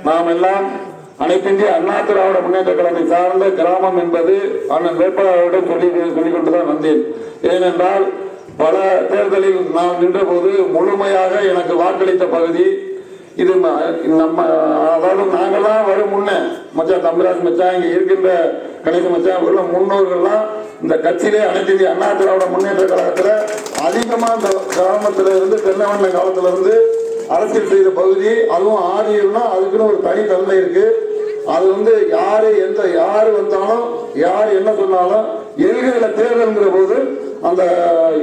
நாம் எல்லாம் அனைத்து இந்திய அண்ணா திராவிட முன்னேற்ற கழகத்தை சார்ந்த கிராமம் என்பது அண்ணன் வேட்பாளரிடம் சொல்லிக் கொண்டுதான் வந்தேன். ஏனென்றால் பல தேர்தலில் நான் நின்ற போது முழுமையாக எனக்கு வாக்களித்த பகுதி இது. நம்ம அதாவது நாங்கள்லாம் வரும் முன்ன மச்சான் தம்பிராஜ் மச்சான் இங்க இருக்கின்ற கணித மச்சான் உள்ள முன்னோர்கள்லாம் இந்த கட்சியிலே அனைத்து இந்திய அண்ணா திராவிட முன்னேற்ற கழகத்துல அதிகமா இந்த கிராமத்துல இருந்து தென்னவண்ண காலத்துல இருந்து அரசியல் செய்த பகுதி. அதுவும் ஆரியர்னா அதுக்குன்னு ஒரு தனி தன்மை இருக்கு. அது யாரு வந்தாலும் யார் என்ன சொன்னாலும் எல்கையில தேர்தல்ங்கிற போது அந்த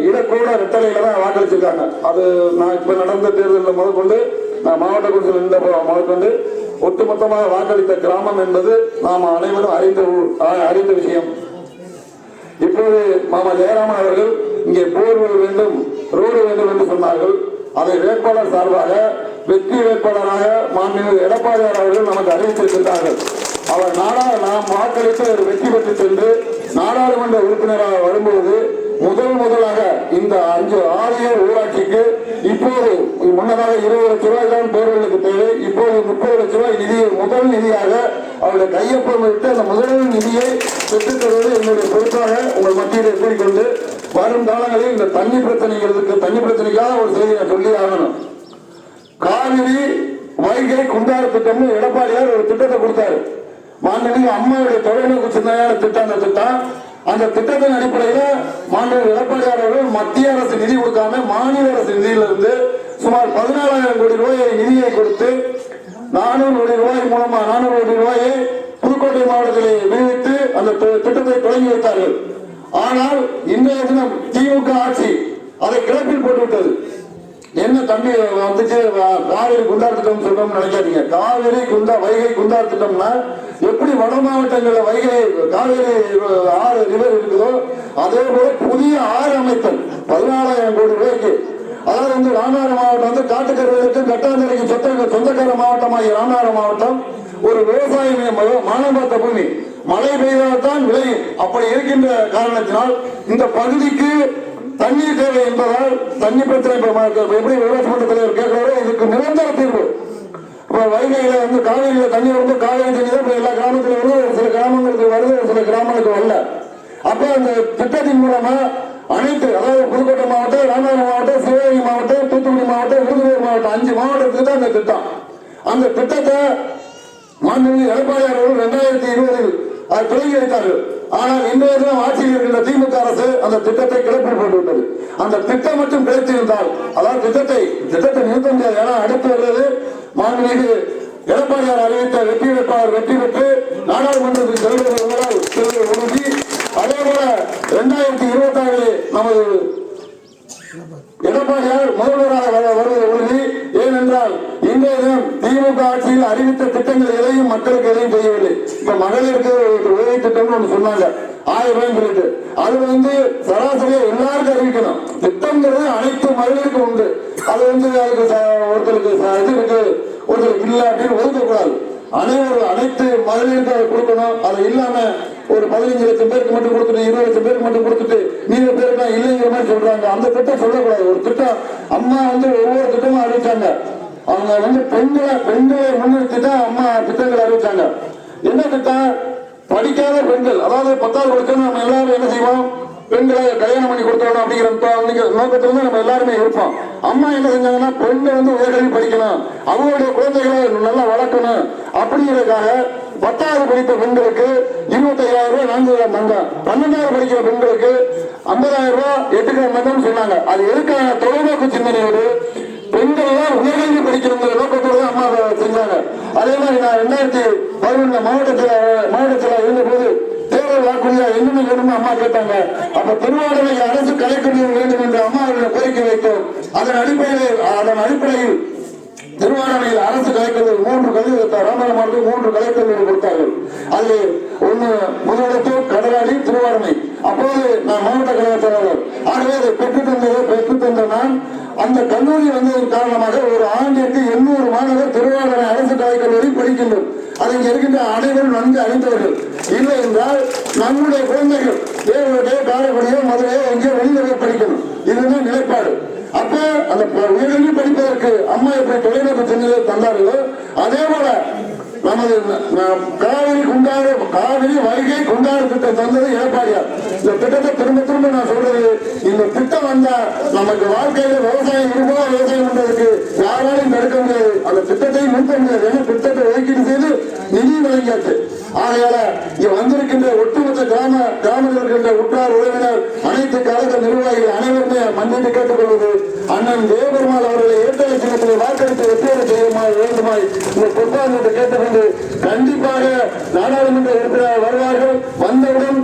இடக்கூட ரெட்டலையில தான் வாக்களிச்சிருக்காங்க. அது நான் இப்ப நடந்த தேர்தலில் முதற்கொண்டு நான் மாவட்ட குழுவில் இருந்த முதற்கொண்டு ஒட்டுமொத்தமாக வாக்களித்த கிராமம் என்பது நாம் அனைவரும் அறிந்த விஷயம். இப்போது மாமா ஜெயராமன் அவர்கள் இங்கே போர்வெல் வேண்டும், ரோடு வேண்டும் என்று சொன்னார்கள். அதை வேட்பாளர் சார்பாக வெற்றி வேட்பாளராக மாண்புமிகு எடப்பாடியார் அவர்கள் நமக்கு அறிவித்திருக்கின்றார்கள். அவர் நாம் வாக்களித்து ஒரு வெற்றி பெற்று சென்று நாடாளுமன்ற உறுப்பினராக வரும்போது முதலாக இந்த 5 ஆரியர் ஊராட்சிக்கு இப்போது முன்னதாக 20 லட்சம் ரூபாய் தான் பேர்களுக்கு தேவை. இப்போது 30 லட்சம் ரூபாய் நிதி முதல் நிதியாக அவருடைய கையொப்பம் விட்டு அந்த முதல் நிதியை பெற்றுத் தருவது என்னுடைய பொறுப்பாக உங்கள் மத்தியில் கூறிக்கொண்டு வரும் காலங்களில் இந்த தண்ணி பிரச்சனைக்காக ஒரு செய்தியை சொல்லி ஆகணும். காவிரி வைகை குண்டாறு திட்டம்னு எடப்பாடியார் ஒரு திட்டத்தை கொடுத்தாரு. மாண்புமிகு அம்மாவுடைய தொலைநோக்கு சிந்தனையான திட்டம். அந்த திட்டத்தின் அடிப்படையில் மாண்புமிகு எடப்பாடியார் அவர்கள் மத்திய அரசு நிதி கொடுக்காம மாநில அரசு நிதியிலிருந்து சுமார் 14,000 கோடி ரூபாய் நிதியை கொடுத்து 400 கோடி ரூபாய் மூலமா 400 கோடி ரூபாயை புதுக்கோட்டை மாவட்டத்திலே விடுவித்து அந்த திட்டத்தை தொடங்கி வைத்தார்கள். ஆனால் இன்றைய தினம் திமுக ஆட்சி அதை கிளப்பில் போட்டுவிட்டது. என்ன தண்ணி வந்துச்சு காவிரி குண்டார் திட்டம் சொல்றோம்னு நினைக்காதீங்க. காவிரி வைகை குண்டார் திட்டம்னா எப்படி வட மாவட்டங்கள்ல வைகை காவிரி ஆறு ரிவர் இருக்குதோ அதே போல புதிய ஆறு அமைத்தல் 14,000 கோடி ரூபாய்க்கு. அதாவது ராமநாதபுரம் மாவட்டம் காட்டுக்கருவிற்கு கட்டாந்தரைக்கு சொந்தக்கார மாவட்டமாகிய ராமநாதபுரம் மாவட்டம் ஒரு விவசாய மானபாத்த பூமி. மழை பெய்தால்தான் விளையும். அப்படி இருக்கின்ற காரணத்தினால் இந்த பகுதிக்கு தண்ணீர் தேவை என்பதால் தண்ணி பிரச்சனை எப்படி விவசாய மன்ற தலைவர் கேட்கிறாரோ இதுக்கு நிரந்தர தீர்வு. வைகையில காவிரியில தண்ணி வந்து காவிரி தண்ணி தான் எல்லா கிராமத்திலும் வருது. ஒரு சில கிராமங்களுக்கு வருது, ஒரு சில கிராமங்களுக்கு வரல. அப்ப அந்த திட்டத்தின் மூலமா அனைத்து அதாவது புதுக்கோட்டை மாவட்டம், ராமநாதபுரம் மாவட்டம், சிவகங்கை மாவட்டம், தூத்துக்குடி மாவட்டம், விருதுநகர் மாவட்டம் 5 மாவட்டத்துக்கு தான் அந்த திட்டம். அந்த திட்டத்தை மாண்புமிகு எடப்பாடியார் அவர்கள் 2020 அதை தொடங்கி வைத்தார்கள். ஆனால் இன்றைய தினம் ஆட்சியில் இருக்கின்ற திமுக அரசு அந்த திட்டத்தை கிளப்பில் போட்டுவிட்டது. அந்த திட்டம் மட்டும் கிடைத்திருந்தால் அதாவது திட்டத்தை நிறுத்த முடியாது. ஏன்னா அடுத்து வருவது மாண்புமிகு எடப்பாடியார் அறிவித்த வெற்றி வேட்பாளர் வெற்றி பெற்று நாடாளுமன்றத்தில் செல்வது உறுதி. அதே போல 2026 நமது எடப்பாடியார் முதல்வராக வருவது உறுதி. ஏனென்றால் இன்றைய தினம் திமுக ஆட்சியில் அறிவித்த திட்டங்கள் எதையும் மக்களுக்கு எதையும் செய்யவில்லை. இப்ப மகளிருக்கு உதவி திட்டம்னு ஒண்ணு சொன்னாங்க 1000 ரூபாய் சொல்லிட்டு அது சராசரியா எல்லாருக்கும் அறிவிக்கணும். திட்டம்ங்கிறது அனைத்து மகளிருக்கும் உண்டு. அது அதுக்கு ஒருத்தருக்கு இது இருக்கு ஒருத்தருக்கு இல்ல அப்படின்னு ஒதுக்கக்கூடாது. அனைத்து மகளிருக்கு அதை கொடுக்கணும். அது இல்லாம ஒரு 15 லட்சம் பேருக்கு மட்டும் கொடுத்துட்டு 20 லட்சம் பேருக்கு மட்டும் கொடுத்துட்டு மீத பேருக்கு இல்லைங்கிற மாதிரி சொல்றாங்க. அந்த திட்டம் சொல்லக்கூடாது. ஒரு திட்டம் அம்மா ஒவ்வொரு திட்டமும் அறிவிச்சாங்க. அவங்க பெண்களை முன்னிறுத்தி தான் அம்மா திட்டங்களை அறிவிச்சாங்க. என்ன திட்டம்? படிக்காத பெண்கள் அதாவது 10வது படிச்சோம் நம்ம எல்லாரும் என்ன செய்வோம்? பெண்களை கல்யாணம் பண்ணி கொடுத்தோம் அப்படிங்கிற நோக்கத்துல நம்ம எல்லாருமே இருப்போம். அம்மா என்ன செஞ்சாங்கன்னா பெண்கள் உயர்கல்வி படிக்கணும், அவங்களுடைய குழந்தைகளை நல்லா வளர்க்கணும் அப்படிங்கிறதுக்காக 10வது படித்த பெண்களுக்கு 25,000 ரூபாய் 4,000 தங்கம், 12வது படிக்கிற பெண்களுக்கு 50,000 ரூபாய் 8 கிராம் தங்கம் சொன்னாங்க. அது எதுக்கான தொலைநோக்கு சிந்தனையோடு பெண்கள் எல்லாம் உயர்கல்வி படிக்கணுங்கிற நோக்கத்தோடு அம்மா செஞ்சாங்க. அதே மாதிரி நான் 2011 மாவட்டத்தில் இருந்த போது தேர்தல் வாக்குறுதியா என்னென்ன வேணும்னு அம்மா கேட்டாங்க. அப்ப திருவாரூரை அரசு கலைக்கல்லூரி வேண்டும் என்று அம்மா கோரிக்கை வைத்தோம். அதன் அடிப்படையில் திருவாரூரில் அரசு கலைக்கல்லூரி 3 கல்லூரி ராமநாதபுரம் மாவட்டத்தில் 3 கலைக்கல்லூரி கொடுத்தார்கள். அது ஒண்ணு முதலிடத்தூர், கடலாடி, திருவாரூரை. அப்போது நான் மாவட்ட கழக தலைவர். ஆகவே அதை பெற்று தந்த நான் அந்த கல்லூரி வந்ததன் காரணமாக ஒரு ஆண்டிற்கு 800 மாணவர் திருவாரூரை அரசு கலைக்கல்லூரி படிக்கின்றோம். அதை இங்க இருக்கின்ற அனைவரும் நன்கு அறிந்தவர்கள். இல்லை என்றால் நம்முடைய குழந்தைகள் வேறுடைய காரைக்குடியோ மதுரையோ எங்கேயோ வெளியில படிக்கணும். இதுதான் நிலைப்பாடு. அப்ப அந்த உயர்கல்வி படிப்பதற்கு அம்மா எப்படி தொலைநோக்கு சிந்தனை தந்தார்களோ அதே போல நமது காவிரி வைகை குண்டாறு திட்டம் தந்தது எடப்பாடியார். இந்த திட்டத்தை திரும்ப திரும்ப நான் சொல்றது, இந்த திட்டம் வந்தா நமக்கு வாழ்க்கையில விவசாயம் இருப்பதா, விவசாயம் பண்றதுக்கு யாராலையும் தடுக்க முடியாது, அந்த திட்டத்தையும் நிறுத்த முடியாது. ஏன்னா திட்டத்தை ஒதுக்கீடு செய்து நிதி வழங்கியாச்சு. ஆகையால இங்க வந்திருக்கின்ற ஒட்டுமொத்த கிராமத்தில் இருக்கின்ற உற்றார் உறவினர் அனைத்து கழக நிர்வாகிகள் அனைவருமே மன்னிட்டு கேட்டுக்கொள்வது, அண்ணன் தேவபெருமாள் அவர்களை ஏற்றலை சின்னத்தில் வாக்களித்து வெற்றியடை செய்யுமாறு வேண்டுமாய் இந்த பொறுப்பாளர்களை கேட்டுக்கொண்டு, கண்டிப்பாக நாடாளுமன்ற உறுப்பினர் வருவார்கள். வந்தவுடன்